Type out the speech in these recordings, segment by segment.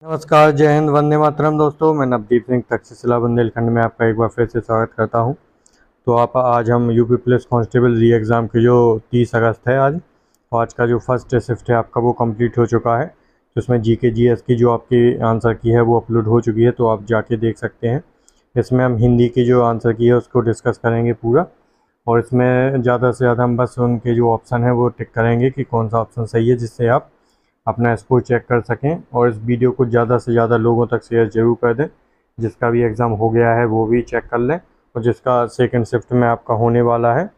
नमस्कार, जय हिंद, वंदे मातरम। दोस्तों, मैं नवदीप सिंह तक्षशिला बुंदेलखंड में आपका एक बार फिर से स्वागत करता हूं। तो आज हम यूपी पुलिस कांस्टेबल री एग्ज़ाम की जो 30 अगस्त है आज का जो फर्स्ट शिफ्ट है आपका वो कंप्लीट हो चुका है। तो इसमें जीके जीएस की जो आपकी आंसर की है वो अपलोड हो चुकी है, तो आप जाके देख सकते हैं। इसमें हम हिंदी की जो आंसर की है उसको डिस्कस करेंगे पूरा, और इसमें ज़्यादा से ज़्यादा हम बस उनके जो ऑप्शन है वो टिक करेंगे कि कौन सा ऑप्शन सही है, जिससे आप अपना स्कोर चेक कर सकें। और इस वीडियो को ज़्यादा से ज़्यादा लोगों तक शेयर ज़रूर कर दें। जिसका भी एग्ज़ाम हो गया है वो भी चेक कर लें, और जिसका सेकंड शिफ्ट में आपका होने वाला है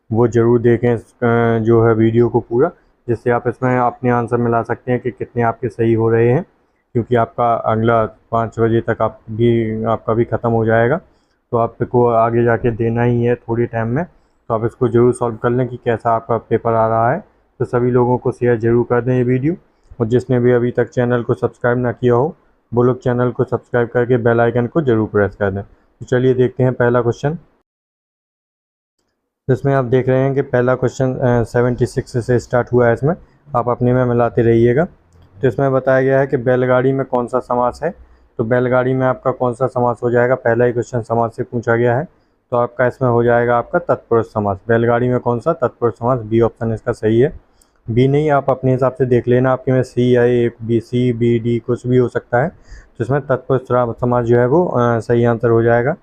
वो ज़रूर देखें जो है वीडियो को पूरा, जिससे आप इसमें अपने आंसर मिला सकते हैं कि कितने आपके सही हो रहे हैं। क्योंकि आपका अगला 5 बजे तक आपका भी ख़त्म हो जाएगा, तो आपको आगे जाके देना ही है थोड़ी टाइम में। तो आप इसको ज़रूर सॉल्व कर लें कि कैसा आपका पेपर आ रहा है। तो सभी लोगों को शेयर ज़रूर कर दें ये वीडियो, और जिसने भी अभी तक चैनल को सब्सक्राइब ना किया हो वो लोग चैनल को सब्सक्राइब करके बेल आइकन को ज़रूर प्रेस कर दें। तो चलिए देखते हैं पहला क्वेश्चन। इसमें आप देख रहे हैं कि पहला क्वेश्चन 76 से स्टार्ट हुआ है। इसमें आप अपने में मिलाते रहिएगा। तो इसमें बताया गया है कि बैलगाड़ी में कौन सा समास है। तो बैलगाड़ी में आपका कौन सा समास हो जाएगा, पहला ही क्वेश्चन समास से पूछा गया है। तो आपका इसमें हो जाएगा आपका तत्पुरुष समास। बैलगाड़ी में कौन सा तत्पुरुष समास, बी ऑप्शन इसका सही है। बी नहीं, आप अपने हिसाब से देख लेना, आपके में सी या A B C B D कुछ भी हो सकता है। तो इसमें तत्पुरुष समास जो है वो सही आंसर हो जाएगा।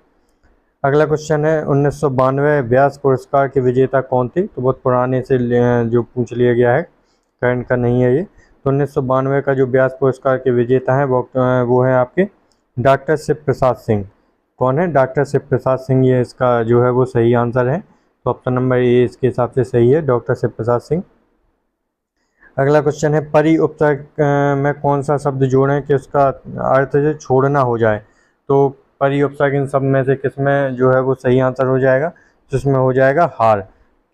अगला क्वेश्चन है 1992 व्यास पुरस्कार के विजेता कौन थे। तो बहुत पुराने से जो पूछ लिया गया है, करंट का नहीं है ये। तो 1992 का जो व्यास पुरस्कार के विजेता हैं वो है आपके डॉक्टर शिव प्रसाद सिंह। कौन है? डॉक्टर शिव प्रसाद सिंह, ये इसका जो है वो सही आंसर है। तो ऑप्शन नंबर ए इसके हिसाब से सही है, डॉक्टर शिव प्रसाद सिंह। अगला क्वेश्चन है परि उपसर्ग में कौन सा शब्द जोड़ें कि उसका अर्थ जो छोड़ना हो जाए। तो परि उपसर्ग इन सब में से किसमें जो है वो सही आंसर हो जाएगा, जिसमें हो जाएगा हार।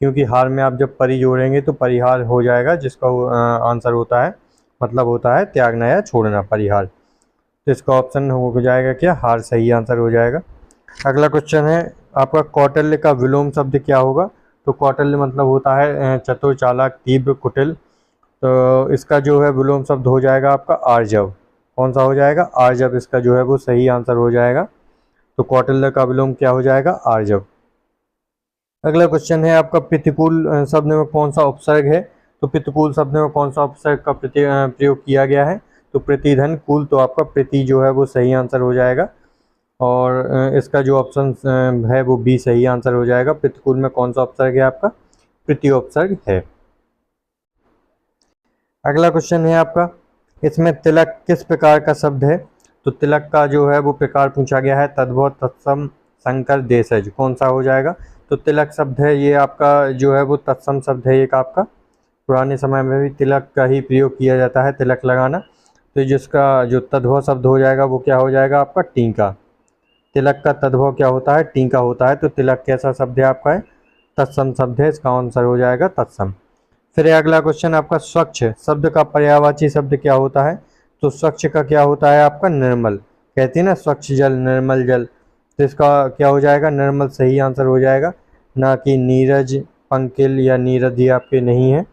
क्योंकि हार में आप जब परि जोड़ेंगे तो परिहार हो जाएगा, जिसका आंसर होता है, मतलब होता है त्यागना या छोड़ना, परिहार। तो इसका ऑप्शन हो जाएगा क्या, हार सही आंसर हो जाएगा। अगला क्वेश्चन है आपका कौटिल्य का विलोम शब्द क्या होगा। तो कौटिल्य मतलब होता है चतुर, चालाक, तीव्र, कुटिल। तो इसका जो है विलोम शब्द हो जाएगा आपका आर्जव। कौन सा हो जाएगा? आर्जव इसका जो है वो सही आंसर हो जाएगा। तो कौटिल्य का विलोम क्या हो जाएगा? आर्जव। अगला क्वेश्चन है आपका प्रतिकूल शब्द में कौन सा उपसर्ग है। तो प्रतिकूल शब्द में कौन सा उपसर्ग का प्रयोग किया गया है। तो प्रतिधन कूल, तो आपका प्रति जो है वो सही आंसर हो जाएगा। और इसका जो ऑप्शन है वो बी सही आंसर हो जाएगा। प्रतिकूल में कौन सा उपसर्ग है आपका? प्रति उपसर्ग है। अगला क्वेश्चन है आपका इसमें तिलक किस प्रकार का शब्द है। तो तिलक का जो है वो प्रकार पूछा गया है तद्भव, तत्सम, संकर, देशज। कौन सा हो जाएगा? तो तिलक शब्द है ये आपका जो है वो तत्सम शब्द है एक आपका। पुराने समय में भी तिलक का ही प्रयोग किया जाता है, तिलक लगाना। तो जिसका जो तद्भव शब्द हो जाएगा वो क्या हो जाएगा आपका? टीका। तिलक का तद्भव क्या होता है? टीका होता है। तो तिलक कैसा शब्द है आपका? है तत्सम शब्द है, इसका आंसर हो जाएगा तत्सम। फिर अगला क्वेश्चन आपका स्वच्छ शब्द का पर्यायवाची शब्द क्या होता है। तो स्वच्छ का क्या होता है आपका? निर्मल। कहते हैं ना स्वच्छ जल, निर्मल जल। तो इसका क्या हो जाएगा? निर्मल सही आंसर हो जाएगा, ना कि नीरज, पंकिल या नीरद ये आपके नहीं है।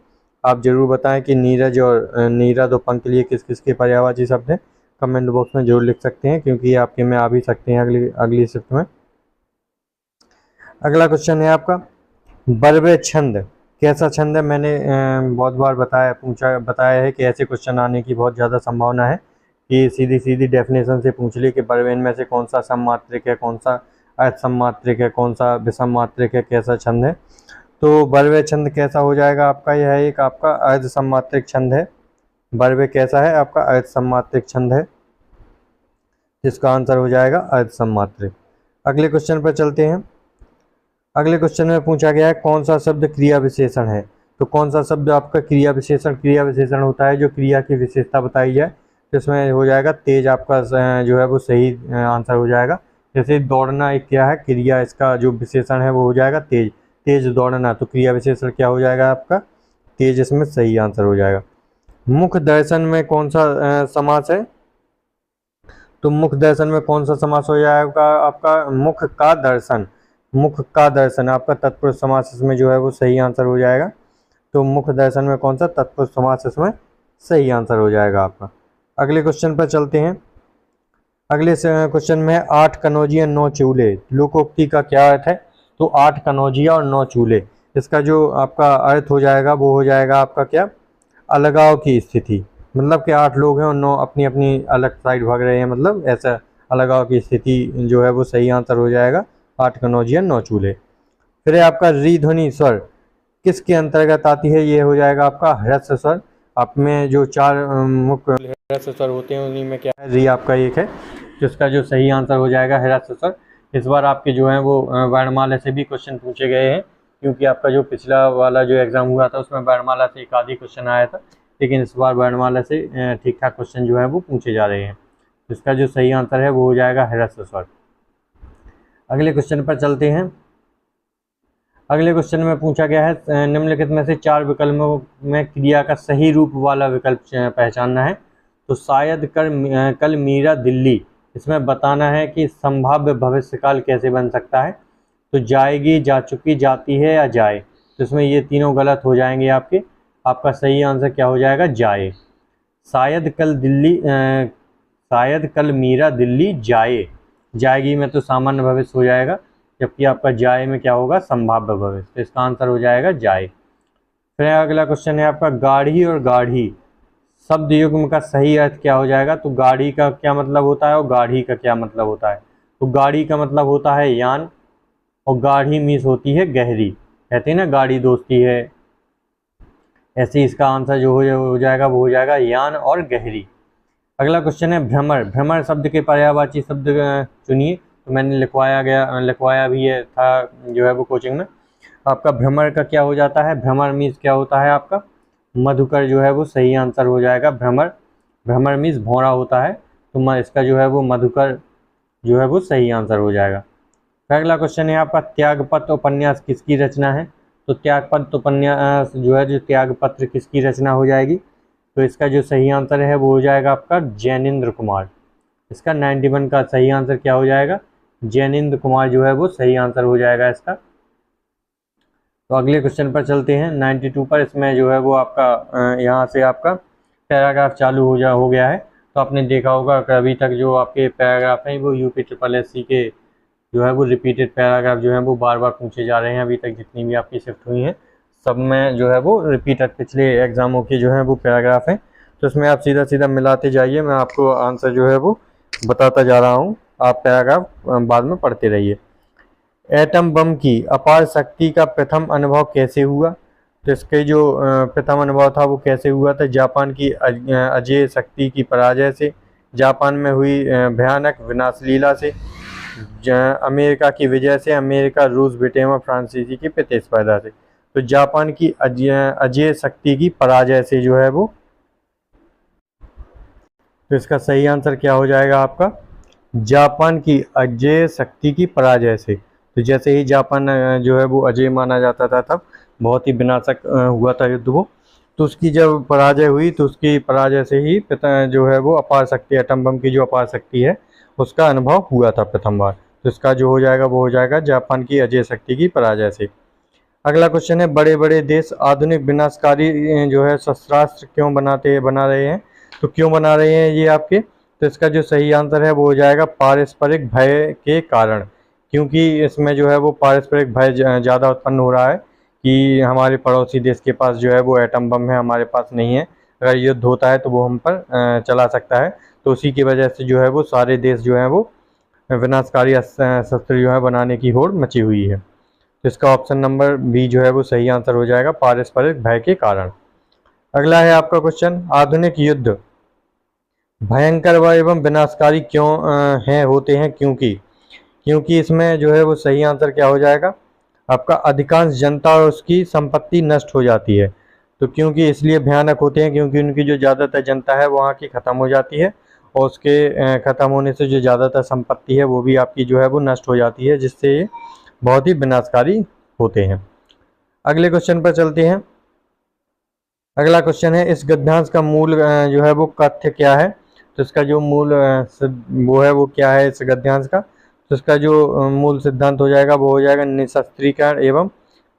आप जरूर बताएं कि नीरज और नीरद और पंकिल ये किस किस के पर्यायवाची शब्द हैं। कमेंट बॉक्स में जरूर लिख सकते हैं, क्योंकि ये आपके में आ भी सकते हैं अगली शिफ्ट में। अगला क्वेश्चन है आपका बर्वे छंद कैसा छंद है। मैंने बहुत बार बताया है कि ऐसे क्वेश्चन आने की बहुत ज़्यादा संभावना है कि सीधी सीधी डेफिनेशन से पूछ लिए कि बर्वेन में से कौन सा सममात्रिक है, कौन सा अर्ध सममात्रिक है, कौन सा विषम मात्रिक है, कैसा छंद है। तो बर्वे छंद कैसा हो जाएगा आपका? यह है एक आपका अर्ध सममात्रिक छंद है। बर्वे कैसा है आपका? अर्ध सममात्रिक छंद है, जिसका आंसर हो जाएगा अर्ध सममात्रिक। अगले क्वेश्चन पर चलते हैं। अगले क्वेश्चन में पूछा गया है कौन सा शब्द क्रिया विशेषण है। तो कौन सा शब्द आपका क्रिया विशेषण होता है जो क्रिया की विशेषता बताई जाए। तो इसमें हो जाएगा तेज, आपका जो है वो सही आंसर हो जाएगा। जैसे दौड़ना एक क्या है? क्रिया, इसका जो विशेषण है वो हो जाएगा तेज। तेज दौड़ना, तो क्रिया विशेषण क्या हो जाएगा आपका? तेज, इसमें सही आंसर हो जाएगा। मुख दर्शन में कौन सा समास है। तो मुख दर्शन में कौन सा समास हो जाएगा आपका? मुख का दर्शन। मुख का दर्शन आपका तत्पुरुष समास इसमें जो है वो सही आंसर हो जाएगा। तो मुख दर्शन में कौन सा? तत्पुरुष समास इसमें सही आंसर हो जाएगा आपका। अगले क्वेश्चन पर चलते हैं। अगले क्वेश्चन में 8 कनौजियां 9 चूल्हे, लोकोक्ति का क्या अर्थ है? तो 8 कनौजिया और 9 चूल्हे, इसका जो आपका अर्थ हो जाएगा वो हो जाएगा आपका क्या? अलगाव की स्थिति। मतलब कि 8 लोग हैं और 9 अपनी अपनी अलग साइड भाग रहे हैं, मतलब ऐसा अलगाव की स्थिति जो है वो सही आंसर हो जाएगा 8 कनौजिया 9 चूल्हे। फिर है आपका री ध्वनि स्वर किसके अंतर्गत आती है? ये हो जाएगा आपका ह्रस्व स्वर। आप में जो 4 मुख्य ह्रस्व स्वर होते हैं उन्हीं में क्या है? री आपका एक है, जिसका जो सही आंसर हो जाएगा ह्रस्व स्वर। इस बार आपके जो है वो वर्णमाला से भी क्वेश्चन पूछे गए हैं, क्योंकि आपका जो पिछला वाला जो एग्जाम हुआ था उसमें वर्णमाला से एक आधी क्वेश्चन आया था, लेकिन इस बार वर्णमाला से ठीक ठाक क्वेश्चन जो है वो पूछे जा रहे हैं। इसका जो सही आंसर है वो हो जाएगा ह्रस्व स्वर। अगले क्वेश्चन पर चलते हैं। अगले क्वेश्चन में पूछा गया है निम्नलिखित में से 4 विकल्पों में क्रिया का सही रूप वाला विकल्प पहचानना है। तो शायद कल मीरा दिल्ली, इसमें बताना है कि संभाव्य भविष्यकाल कैसे बन सकता है। तो जाएगी, जा चुकी, जाती है या जाए, तो इसमें ये तीनों गलत हो जाएंगे आपके। आपका सही आंसर क्या हो जाएगा? जाए। शायद कल मीरा दिल्ली जाए, जाएगी में तो सामान्य भविष्य हो जाएगा, जबकि आपका जाए में क्या होगा? संभाव्य भविष्य। तो इसका आंसर हो जाएगा जाए। फिर अगला क्वेश्चन है आपका गाढ़ी और गाढ़ी शब्द युग्म का सही अर्थ क्या हो जाएगा? तो गाढ़ी का क्या मतलब होता है और गाढ़ी का क्या मतलब होता है? तो गाढ़ी का मतलब होता है यान, और गाढ़ी मीन्स होती है गहरी। कहते हैं ना गाढ़ी दोस्ती है, ऐसे ही इसका आंसर जो हो जाएगा वो हो जाएगा यान और गहरी। अगला क्वेश्चन है भ्रमर। भ्रमर शब्द के पर्यायवाची शब्द चुनिए। तो मैंने लिखवाया भी है था जो है वो कोचिंग में। आपका भ्रमर का क्या हो जाता है? भ्रमर मीन्स क्या होता है आपका? मधुकर जो है वो सही आंसर हो जाएगा भ्रमर। भ्रमर मीन्स भौरा होता है, तो इसका जो है वो मधुकर जो है वो सही आंसर हो जाएगा। अगला क्वेश्चन है आपका त्यागपत्र उपन्यास किसकी रचना है? तो त्यागपत्र उपन्यास जो है, जो त्यागपत्र किसकी रचना हो जाएगी? तो इसका जो सही आंसर है वो हो जाएगा आपका जैनेन्द्र कुमार। इसका 91 का सही आंसर क्या हो जाएगा? जैनेन्द्र कुमार जो है वो सही आंसर हो जाएगा इसका। तो अगले क्वेश्चन पर चलते हैं 92 पर। इसमें जो है वो आपका यहाँ से आपका पैराग्राफ चालू हो गया है। तो आपने देखा होगा कि अभी तक जो आपके पैराग्राफ हैं वो यूपी SSSC के जो है वो रिपीटेड पैराग्राफ जो है वो बार बार पूछे जा रहे हैं। अभी तक जितनी भी आपकी शिफ्ट हुई हैं सब में जो है वो रिपीटेड पिछले एग्जामों के जो है वो पैराग्राफ हैं। तो इसमें आप सीधा सीधा मिलाते जाइए, मैं आपको आंसर जो है वो बताता जा रहा हूँ, आप पैराग्राफ बाद में पढ़ते रहिए। एटम बम की अपार शक्ति का प्रथम अनुभव कैसे हुआ? तो इसके जो प्रथम अनुभव था वो कैसे हुआ था? जापान की अजेय शक्ति की पराजय से, जापान में हुई भयानक विनाशलीला से, अमेरिका की विजय से, अमेरिका, रूस, ब्रिटेन और फ्रांसीसी की प्रतिस्पर्धा से। तो जापान की अजेय शक्ति की पराजय से जो है वो, तो इसका सही आंसर क्या हो जाएगा आपका? जापान की अजेय शक्ति की पराजय से। तो जैसे ही जापान जो है वो अजेय माना जाता था, तब बहुत ही विनाशक हुआ था युद्ध वो, तो उसकी जब पराजय हुई तो उसकी पराजय से ही जो है वो अपार शक्ति, एटम बम की जो अपार शक्ति है उसका अनुभव हुआ था प्रथम बार। तो इसका जो हो जाएगा वो हो जाएगा जापान की अजेय शक्ति की पराजय से। अगला क्वेश्चन है बड़े बड़े देश आधुनिक विनाशकारी जो है शस्त्रास्त्र क्यों बना रहे हैं? तो क्यों बना रहे हैं ये आपके? तो इसका जो सही आंसर है वो हो जाएगा पारस्परिक भय के कारण, क्योंकि इसमें जो है वो पारस्परिक भय ज़्यादा उत्पन्न हो रहा है कि हमारे पड़ोसी देश के पास जो है वो एटम बम है, हमारे पास नहीं है। अगर युद्ध होता है तो वो हम पर चला सकता है। तो उसी की वजह से जो है वो सारे देश जो हैं वो विनाशकारी शस्त्र जो है बनाने की होड़ मची हुई है। तो इसका ऑप्शन नंबर बी जो है वो सही आंसर हो जाएगा, पारस्परिक भय के कारण। अगला है आपका क्वेश्चन आधुनिक युद्ध भयंकर व एवं विनाशकारी क्यों होते हैं? क्योंकि इसमें जो है वो सही आंसर क्या हो जाएगा आपका? अधिकांश जनता और उसकी संपत्ति नष्ट हो जाती है। तो क्योंकि इसलिए भयानक होते हैं क्योंकि उनकी जो ज़्यादातर जनता है वहाँ की ख़त्म हो जाती है, और उसके ख़त्म होने से जो ज़्यादातर संपत्ति है वो भी आपकी जो है वो नष्ट हो जाती है, जिससे ये बहुत ही विनाशकारी होते हैं। अगले क्वेश्चन पर चलते हैं। अगला क्वेश्चन है इस गद्यांश का मूल जो है वो कथ्य क्या है? तो इसका जो मूल वो है वो क्या है इस गद्यांश का? तो इसका जो मूल सिद्धांत हो जाएगा वो हो जाएगा निशस्त्रीकरण एवं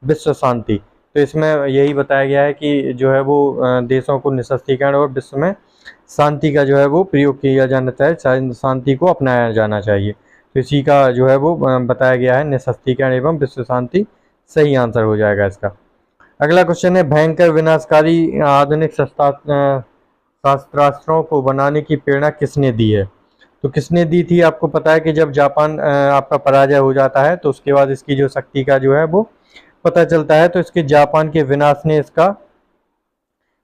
विश्व शांति। तो इसमें यही बताया गया है कि जो है वो देशों को निशस्त्रीकरण और विश्व में शांति का जो है वो प्रयोग किया जाना चाहिए, शांति को अपनाया जाना चाहिए। तो इसी का जो है वो बताया गया है, निःशस्त्रीकरण एवं विश्व शांति सही आंसर हो जाएगा इसका। अगला क्वेश्चन है, भयंकर विनाशकारी आधुनिक शस्त्रास्त्रों को बनाने की प्रेरणा किसने दी है? तो किसने दी थी? आपको पता है कि जब जापान आपका पराजय हो जाता है तो उसके बाद इसकी जो शक्ति का जो है वो पता चलता है, तो इसके जापान के विनाश ने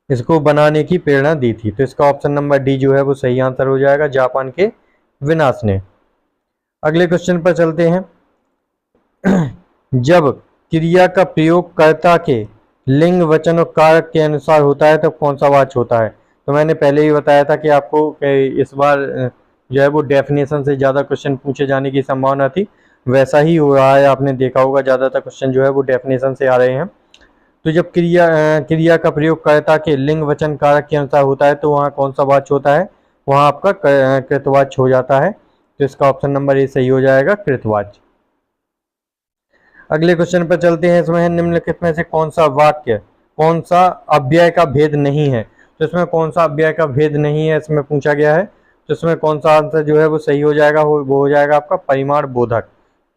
इसको बनाने की प्रेरणा दी थी। तो इसका ऑप्शन नंबर डी जो है वो सही आंसर हो जाएगा, जापान के विनाश ने। अगले क्वेश्चन पर चलते हैं। जब क्रिया का प्रयोग कर्ता के लिंग, वचन और कारक के अनुसार होता है तब कौन सा वाच्य होता है? तो मैंने पहले ही बताया था कि आपको इस बार जो है वो डेफिनेशन से ज़्यादा क्वेश्चन पूछे जाने की संभावना थी, वैसा ही हो रहा है। आपने देखा होगा ज़्यादातर क्वेश्चन जो है वो डेफिनेशन से आ रहे हैं। तो जब क्रिया का प्रयोग कर्ता के लिंग, वचन, कारक के अनुसार होता है तो वहाँ कौन सा वाच्य होता है? वहाँ आपका कृतवाच्य हो जाता है। तो इसका ऑप्शन नंबर ए सही हो जाएगा, कृतवाच्य। अगले क्वेश्चन पर चलते हैं। इसमें निम्नलिखित में से कौन सा वाक्य, कौन सा अव्यय का भेद नहीं है? तो इसमें कौन सा अव्यय का भेद नहीं है इसमें पूछा गया है। तो इसमें कौन सा आंसर जो है वो सही हो जाएगा? वो हो जाएगा आपका परिमाण बोधक,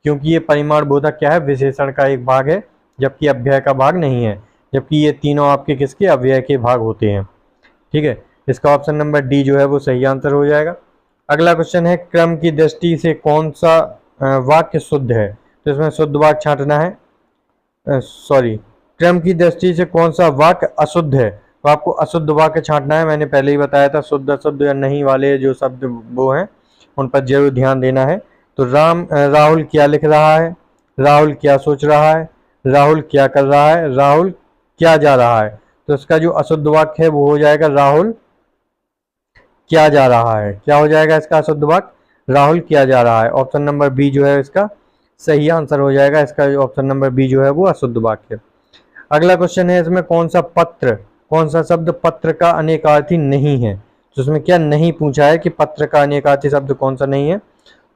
क्योंकि ये परिमाण बोधक क्या है? विशेषण का एक भाग है, जबकि अव्यय का भाग नहीं है, जबकि ये तीनों आपके किसके? अव्यय के भाग होते हैं। ठीक है, इसका ऑप्शन नंबर डी जो है वो सही आंसर हो जाएगा। अगला क्वेश्चन है, क्रम की दृष्टि से कौन सा वाक्य शुद्ध है? तो इसमें शुद्ध वाक्य छांटना है, क्रम की दृष्टि से कौन सा वाक्य अशुद्ध है? तो आपको अशुद्ध वाक्य छांटना है। मैंने पहले ही बताया था, शुद्ध अशुद्ध या नहीं वाले जो शब्द वो हैं उन पर जरूर ध्यान देना है। तो राहुल क्या लिख रहा है, राहुल क्या सोच रहा है, राहुल क्या कर रहा है, राहुल क्या जा रहा है। तो इसका जो अशुद्ध वाक्य है वो हो जाएगा राहुल क्या जा रहा है। क्या हो जाएगा इसका अशुद्ध वाक्य? राहुल क्या जा रहा है। ऑप्शन नंबर बी जो है इसका सही आंसर हो जाएगा। इसका ऑप्शन नंबर बी जो है वो अशुद्ध वाक्य। अगला क्वेश्चन है, इसमें कौन सा शब्द पत्र का अनेकार्थी नहीं है? तो इसमें क्या नहीं पूछा है कि पत्र का अनेकार्थी शब्द कौन सा नहीं है?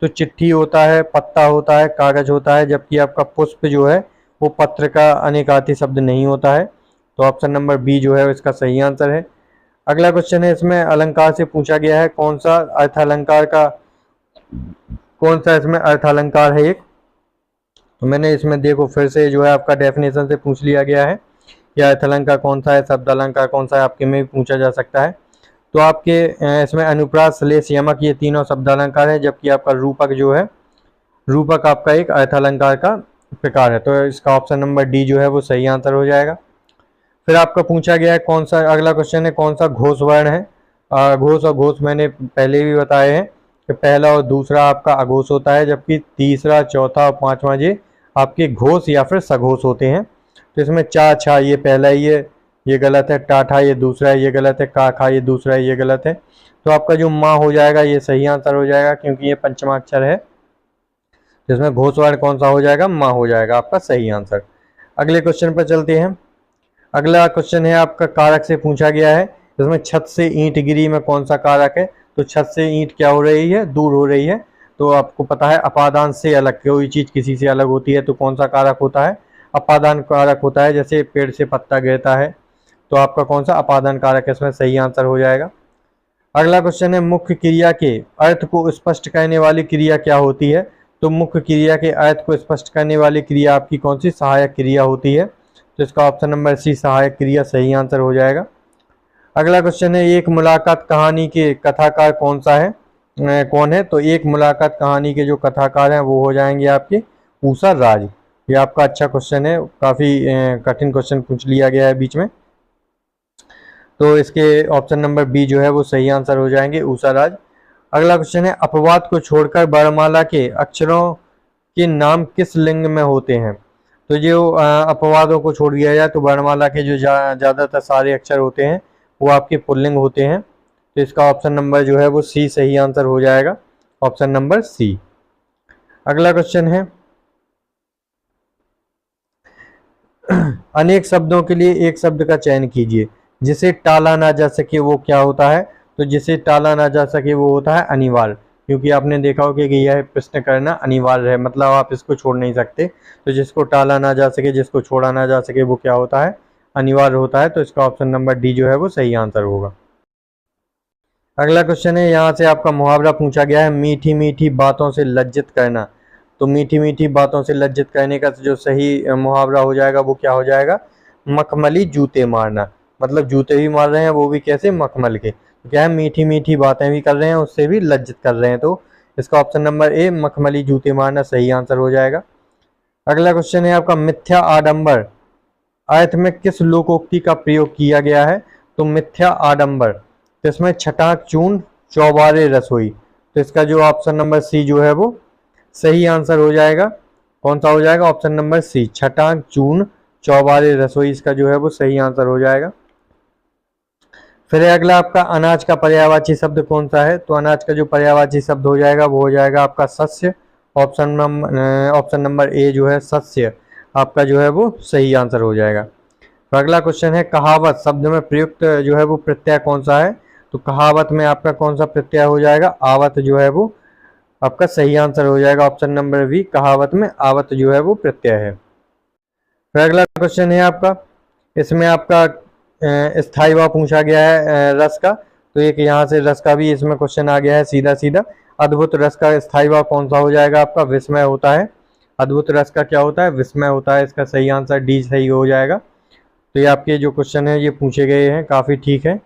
तो चिट्ठी होता है, पत्ता होता है, कागज होता है, जबकि आपका पुष्प जो है वो पत्र का अनेकार्थी शब्द नहीं होता है। तो ऑप्शन नंबर बी जो है इसका सही आंसर है। अगला क्वेश्चन है, इसमें अलंकार से पूछा गया है, कौन सा इसमें अर्थ अलंकार है एक? तो मैंने इसमें देखो फिर से जो है आपका डेफिनेशन से पूछ लिया गया है कि अर्थ अलंकार कौन सा है, शब्द अलंकार कौन सा है, आपके में भी पूछा जा सकता है। तो आपके इसमें अनुप्रास, श्लेष, यमक ये तीनों शब्द अलंकार है, जबकि आपका रूपक जो है, रूपक आपका एक अर्थ अलंकार का प्रकार है। तो इसका ऑप्शन नंबर डी जो है वो सही आंसर हो जाएगा। फिर आपका पूछा गया है कौन सा, अगला क्वेश्चन है कौन सा घोष वर्ण है? घोष और घोष मैंने पहले भी बताए हैं कि पहला और दूसरा आपका अघोष होता है, जबकि तीसरा, चौथा और पांचवा ये आपके घोष या फिर सघोष होते हैं। तो इसमें चा, छा ये पहला ही है, ये गलत है। टाठा ये दूसरा है, ये गलत है। का, खा ये दूसरा है, ये गलत है। तो आपका जो माँ हो जाएगा ये सही आंसर हो जाएगा, क्योंकि ये पंचमाक्षर है। जिसमें घोष वर्ण कौन सा हो जाएगा? माँ हो जाएगा आपका सही आंसर। अगले क्वेश्चन पर चलते हैं। अगला क्वेश्चन है आपका कारक से पूछा गया है। इसमें छत से ईंट गिरी में कौन सा कारक है? तो छत से ईंट क्या हो रही है? दूर हो रही है। तो आपको पता है अपादान से अलग, कोई चीज किसी से अलग होती है तो कौन सा कारक होता है? अपादान कारक होता है। जैसे पेड़ से पत्ता गिरता है, तो आपका कौन सा अपादान कारक है? इसमें सही आंसर हो जाएगा। अगला क्वेश्चन है, मुख्य क्रिया के अर्थ को स्पष्ट करने वाली क्रिया क्या होती है? तो मुख्य क्रिया के अर्थ को स्पष्ट करने वाली क्रिया आपकी कौन सी? सहायक क्रिया होती है। तो इसका ऑप्शन नंबर सी सहायक क्रिया सही आंसर हो जाएगा। अगला क्वेश्चन है, एक मुलाकात कहानी के कथाकार कौन है? तो एक मुलाकात कहानी के जो कथाकार हैं वो हो जाएंगे आपके ऊषा राज। ये आपका अच्छा क्वेश्चन है, काफी कठिन क्वेश्चन पूछ लिया गया है बीच में। तो इसके ऑप्शन नंबर बी जो है वो सही आंसर हो जाएंगे, ऊषा राज। अगला क्वेश्चन है, अपवाद को छोड़कर वर्णमाला के अक्षरों के नाम किस लिंग में होते हैं? तो जो अपवादों को छोड़ दिया जाए तो वर्णमाला के जो ज़्यादातर सारे अक्षर होते हैं वो आपके पुल्लिंग होते हैं। तो इसका ऑप्शन नंबर जो है वो सी सही आंसर हो जाएगा, ऑप्शन नंबर सी। अगला क्वेश्चन है, अनेक शब्दों के लिए एक शब्द का चयन कीजिए जिसे टाला ना जा सके, वो क्या होता है? तो जिसे टाला ना जा सके वो होता है अनिवार्य, क्योंकि आपने देखा होगा कि यह प्रश्न करना अनिवार्य है, मतलब आप इसको छोड़ नहीं सकते। तो जिसको टाला ना जा सके, जिसको छोड़ा ना जा सके, वो क्या होता है? अनिवार्य होता है। तो इसका ऑप्शन नंबर डी जो है वो सही आंसर होगा। अगला क्वेश्चन है, यहाँ से आपका मुहावरा पूछा गया है, मीठी मीठी बातों से लज्जित करना। तो मीठी मीठी बातों से लज्जित करने का जो सही मुहावरा हो जाएगा वो क्या हो जाएगा, मखमली जूते मारना। मतलब जूते भी मार रहे हैं, वो भी कैसे, मखमल के। तो क्या है, मीठी मीठी बातें भी कर रहे हैं, उससे भी लज्जित कर रहे हैं। तो इसका ऑप्शन नंबर ए, मखमली जूते मारना, सही आंसर हो जाएगा। अगला क्वेश्चन है आपका, मिथ्या आडंबर अर्थ में किस लोकोक्ति का प्रयोग किया गया है। तो मिथ्या आडंबर, तो इसमें छटाक चून चौबारे रसोई। तो इसका जो ऑप्शन नंबर सी जो है वो सही आंसर हो जाएगा। कौन सा हो जाएगा, ऑप्शन नंबर सी, छटाक चून चौबारे रसोई, इसका जो है वो सही आंसर हो जाएगा। फिर अगला आपका, अनाज का पर्यायवाची शब्द कौन सा है। तो अनाज का जो पर्यायवाची शब्द हो जाएगा वो हो जाएगा आपका शस्य। ऑप्शन नंबर ए जो है शस्य, आपका जो है वो सही आंसर हो जाएगा। तो अगला क्वेश्चन है, कहावत शब्द में प्रयुक्त जो है वो प्रत्यय कौन सा है। तो कहावत में आपका कौन सा प्रत्यय हो जाएगा, आवत जो है वो आपका सही आंसर हो जाएगा। ऑप्शन नंबर बी, कहावत में आवत जो है वो प्रत्यय है। फिर अगला क्वेश्चन है आपका, इसमें आपका स्थायी भाव पूछा गया है रस का। तो एक यहाँ से रस का भी इसमें क्वेश्चन आ गया है सीधा सीधा। अद्भुत रस का स्थायी भाव कौन सा हो जाएगा आपका, विस्मय होता है। अद्भुत रस का क्या होता है, विस्मय होता है। इसका सही आंसर डी सही हो जाएगा। तो ये आपके जो क्वेश्चन है ये पूछे गए हैं, काफ़ी ठीक है।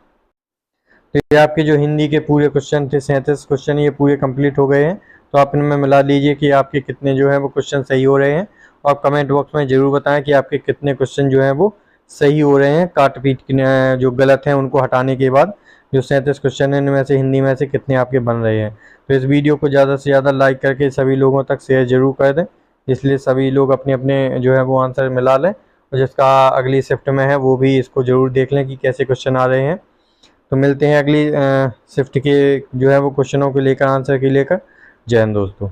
तो ये आपके जो हिंदी के पूरे क्वेश्चन थे, 37 क्वेश्चन, ये पूरे कंप्लीट हो गए हैं। तो आप इनमें मिला लीजिए कि आपके कितने जो है वो क्वेश्चन सही हो रहे हैं। और कमेंट बॉक्स में ज़रूर बताएं कि आपके कितने क्वेश्चन जो हैं वो सही हो रहे हैं, काट पीट जो गलत हैं उनको हटाने के बाद। जो 37 क्वेश्चन हैं इनमें से हिंदी में से कितने आपके बन रहे हैं। तो इस वीडियो को ज़्यादा से ज़्यादा लाइक करके सभी लोगों तक शेयर जरूर कर दें, इसलिए सभी लोग अपने अपने जो है वो आंसर मिला लें। और जिसका अगली शिफ्ट में है वो भी इसको ज़रूर देख लें कि कैसे क्वेश्चन आ रहे हैं। तो मिलते हैं अगली शिफ्ट के जो है वो क्वेश्चनों को लेकर, आंसर के लेकर। जय हिंद दोस्तों।